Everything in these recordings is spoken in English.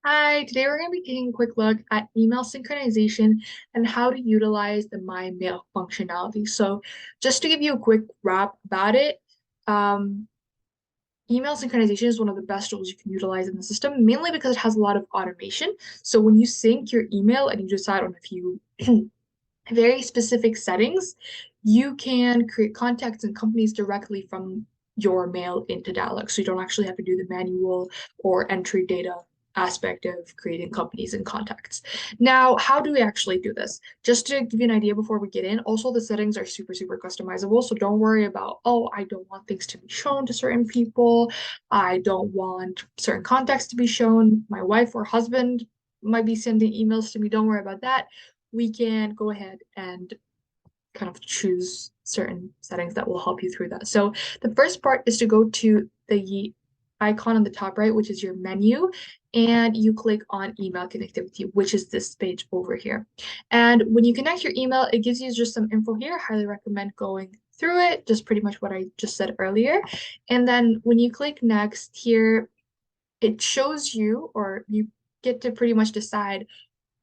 Hi, today we're going to be taking a quick look at email synchronization and how to utilize the My Mail functionality. So, just to give you a quick wrap about it, um, email synchronization is one of the best tools you can utilize in the system, mainly because it has a lot of automation. So, when you sync your email and you decide on a few very specific settings, you can create contacts and companies directly from your mail into Dialog. So you don't actually have to do the manual or entry data aspect of creating companies and contacts. Now, how do we actually do this? Just to give you an idea before we get in, also the settings are super customizable. So don't worry about, oh, I don't want things to be shown to certain people. I don't want certain contacts to be shown. My wife or husband might be sending emails to me. Don't worry about that. We can go ahead and kind of choose certain settings that will help you through that. So the first part is to go to the icon on the top right, which is your menu, and you click on email connectivity, which is this page over here. And when you connect your email, it gives you just some info here. Highly recommend going through it, just pretty much what I just said earlier. And then when you click next here, it shows you, or you get to pretty much decide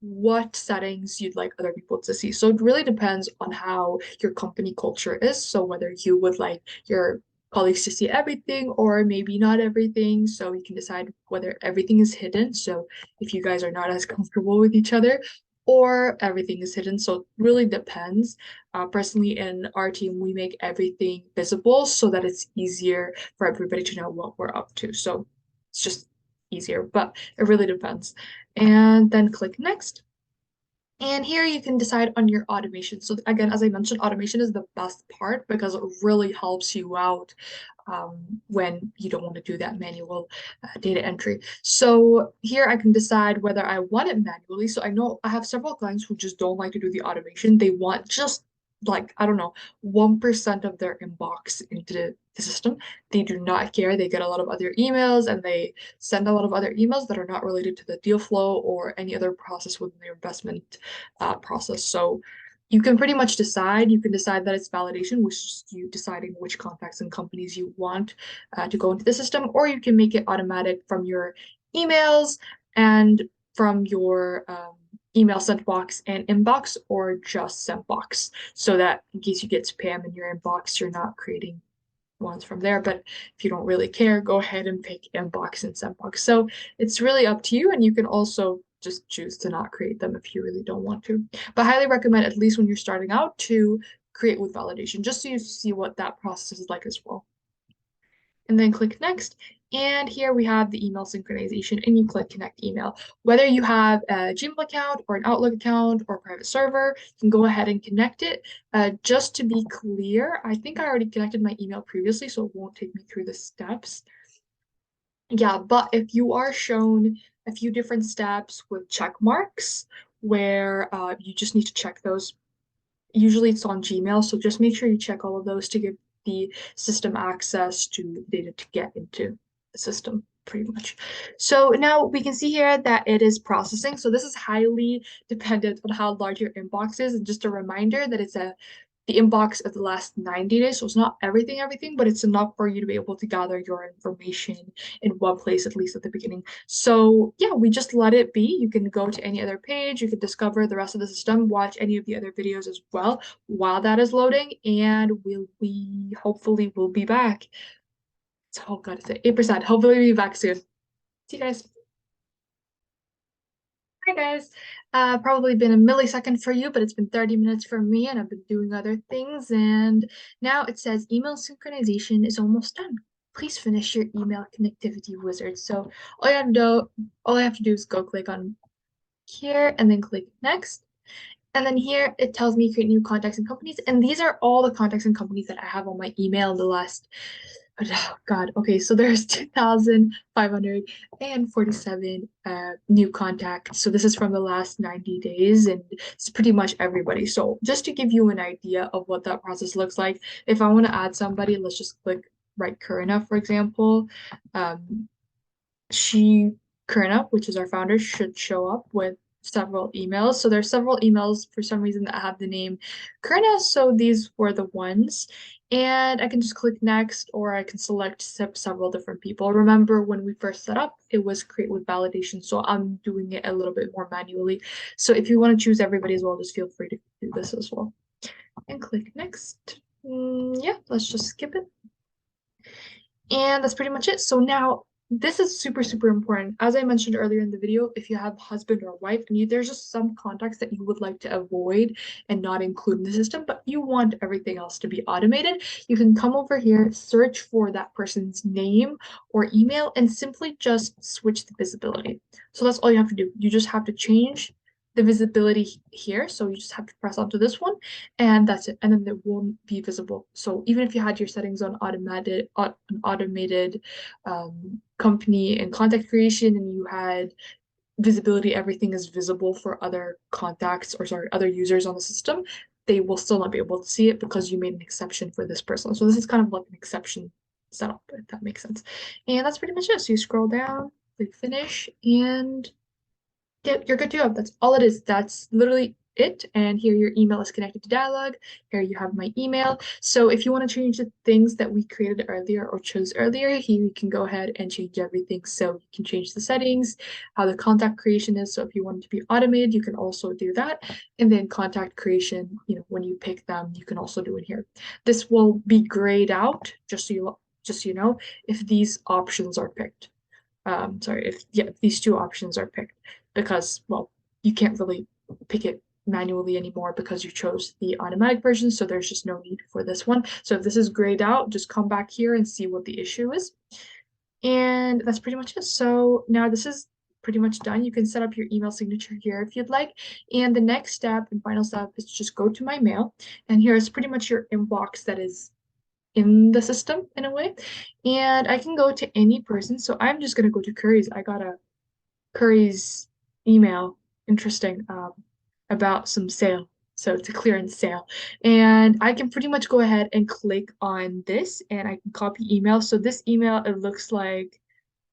what settings you'd like other people to see. So it really depends on how your company culture is. So whether you would like your colleagues to see everything or maybe not everything. So you can decide whether everything is hidden. So if you guys are not as comfortable with each other, or everything is hidden. So it really depends. Personally, in our team, we make everything visible so that it's easier for everybody to know what we're up to. So it's just easier, but it really depends. And then click next. And here you can decide on your automation. So again, as I mentioned, automation is the best part because it really helps you out when you don't want to do that manual data entry. So here I can decide whether I want it manually. So I know I have several clients who just don't like to do the automation. They want just like, I don't know, 1% of their inbox into the system. They do not care. They get a lot of other emails and they send a lot of other emails that are not related to the deal flow or any other process within their investment process. So you can pretty much decide. You can decide that it's validation, which is you deciding which contacts and companies you want to go into the system, or you can make it automatic from your emails and from your email sent box and inbox, or just sent box, so that in case you get spam in your inbox, you're not creating ones from there. But if you don't really care, go ahead and pick inbox and sendbox. So it's really up to you, and you can also just choose to not create them if you really don't want to. But I highly recommend, at least when you're starting out, to create with validation, just so you see what that process is like as well. And then click next. And here we have the email synchronization, and you click connect email. Whether you have a Gmail account or an Outlook account or a private server, you can go ahead and connect it. Just to be clear, I think I already connected my email previously, so it won't take me through the steps. Yeah, but if you are shown a few different steps with check marks where you just need to check those, usually it's on Gmail, so just make sure you check all of those to give the system access to data to get into the system, pretty much. So now we can see here that it is processing. So this is highly dependent on how large your inbox is. And just a reminder that it's the inbox of the last 90 days. So it's not everything, but it's enough for you to be able to gather your information in one place, at least at the beginning. So yeah, we just let it be. You can go to any other page, you can discover the rest of the system, watch any of the other videos as well while that is loading, and we hopefully will be back. So God, it's at 8%. Hopefully we'll be back soon. See you guys. Hi guys. Probably been a millisecond for you, but it's been 30 minutes for me, and I've been doing other things. And now it says email synchronization is almost done. Please finish your email connectivity wizard. So all I have to do is go click on here and then click next. And then here it tells me create new contacts and companies. And these are all the contacts and companies that I have on my email in the last, oh God, okay, so there's 2,547 new contacts. So this is from the last 90 days, and it's pretty much everybody. So just to give you an idea of what that process looks like, if I want to add somebody, let's just click right Karina, for example. Um, she, Karina, which is our founder, should show up with several emails. So there's several emails for some reason that have the name Kurna. So these were the ones. And I can just click next, or I can select several different people. Remember when we first set up, it was create with validation. So I'm doing it a little bit more manually. So if you want to choose everybody as well, just feel free to do this as well. And click next. Yeah, let's just skip it. And that's pretty much it. So now this is super, super important. As I mentioned earlier in the video, if you have husband or wife and there's just some contacts that you would like to avoid and not include in the system, but you want everything else to be automated, you can come over here, search for that person's name or email, and simply just switch the visibility. So that's all you have to do. You just have to change the visibility here. So you just have to press onto this one, and that's it. And then it won't be visible. So even if you had your settings on automated company and contact creation, and you had visibility, everything is visible for other contacts, or sorry, other users on the system, they will still not be able to see it because you made an exception for this person. So this is kind of like an exception setup, if that makes sense. And that's pretty much it. So you scroll down, click finish, and yep, you're good to go. That's all it is. That's literally it. And here your email is connected to Dialllog. Here you have my email. So if you want to change the things that we created earlier or chose earlier, here you can go ahead and change everything. So you can change the settings, how the contact creation is. So if you want it to be automated, you can also do that. And then contact creation, when you pick them, you can also do it here. This will be grayed out, just so you know, if these options are picked. Sorry, if these two options are picked, because, well, you can't really pick it manually anymore because you chose the automatic version, so there's just no need for this one. So if this is grayed out, just come back here and see what the issue is. And that's pretty much it. So now this is pretty much done. You can set up your email signature here if you'd like. And the next step and final step is just go to my mail. And here's pretty much your inbox that is in the system in a way. And I can go to any person. So I'm just going to go to Curry's. I got a Curry's email, interesting, about some sale. So it's a clearance sale. And I can pretty much go ahead and click on this, and I can copy email. So this email, it looks like,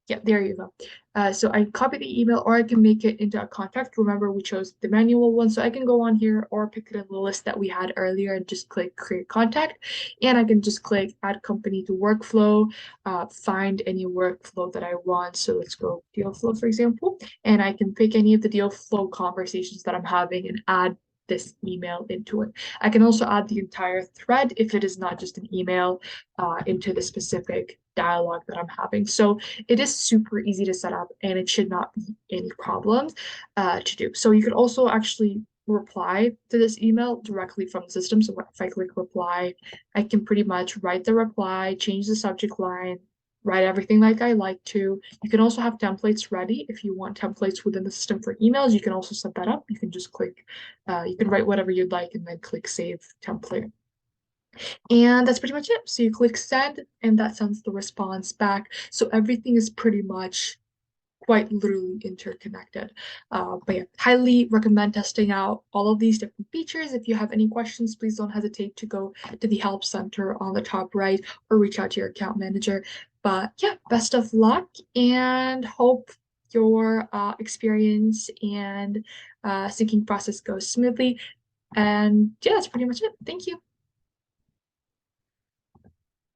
yeah, there you go. So I copy the email, or I can make it into a contact. Remember, we chose the manual one, so I can go on here or pick it in the list that we had earlier and just click create contact. And I can just click add company to workflow, find any workflow that I want. So let's go deal flow, for example, and I can pick any of the deal flow conversations that I'm having and add this email into it. I can also add the entire thread if it is not just an email into the specific dialogue that I'm having. So it is super easy to set up, and it should not be any problems to do. So you could also actually reply to this email directly from the system. So if I click reply, I can pretty much write the reply, change the subject line, write everything like I like to. You can also have templates ready if you want templates within the system for emails. You can also set that up. You can just click, you can write whatever you'd like and then click save template. And that's pretty much it. So you click send, and that sends the response back. So everything is pretty much quite literally interconnected. But yeah, highly recommend testing out all of these different features. If you have any questions, please don't hesitate to go to the help center on the top right or reach out to your account manager. But yeah, best of luck, and hope your experience and syncing process goes smoothly. And yeah, that's pretty much it. Thank you.